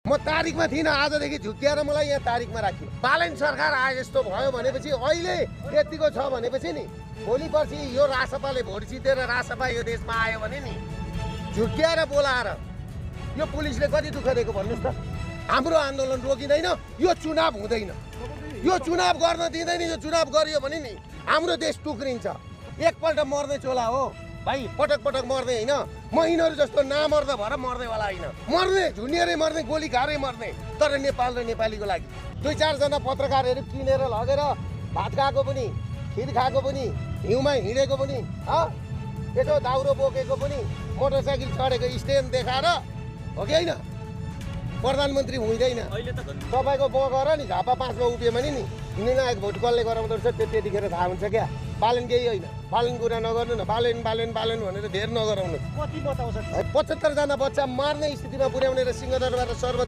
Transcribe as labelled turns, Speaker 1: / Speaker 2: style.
Speaker 1: म तारिखमा थिइनँ, आजदेखि झुक्किएर मलाई यहाँ तारिखमा राखियो। बालेन सरकार आए जस्तो भयो भनेपछि अहिले यतिको छ भनेपछि नि भोलि पर्सि यो रासपाले भोट जितेर रासपा यो देशमा आयो भने नि झुक्किएर बोलाएर यो पुलिसले कति दुःख दिएको भन्नुहोस् त। हाम्रो आन्दोलन रोकिँदैन, यो चुनाव हुँदैन, यो चुनाव गर्न दिँदैन। यो चुनाव गरियो भने नि हाम्रो देश टुक्रिन्छ। एकपल्ट मर्ने चोला हो भाइ, पटक पटक मर्ने होइन। म यिनीहरू जस्तो नामर्दा भएर मर्नेवाला होइन, मर्ने झुन्डिएरै मर्ने, गोली खाएरै मर्ने, तर नेपाल र नेपालीको लागि। 2-4 जना पत्रकारहरू किनेर लगेर भात खाएको पनि, खिर खाएको पनि, हिउँमा हिँडेको पनि, यसो दाउरो बोकेको पनि, मोटरसाइकल चढेको स्ट्यान्ड देखाएर हो कि होइन प्रधानमन्त्री हुँदैन। तपाईँको बगर नि झापा 5 मा उभियो भने नि निर्णायक भोट कसले गराउँदो रहेछ त्यतिखेर थाहा हुन्छ क्या। बालेन केही होइन, बालेन कुरा नगर्नु न, बालेन बालेन बालेन भनेर धेर नगराउनु।
Speaker 2: कति बताउँछ?
Speaker 1: 75 जना बच्चा मार्ने स्थितिमा पुर्याउने र सिंहदरबार र सर्व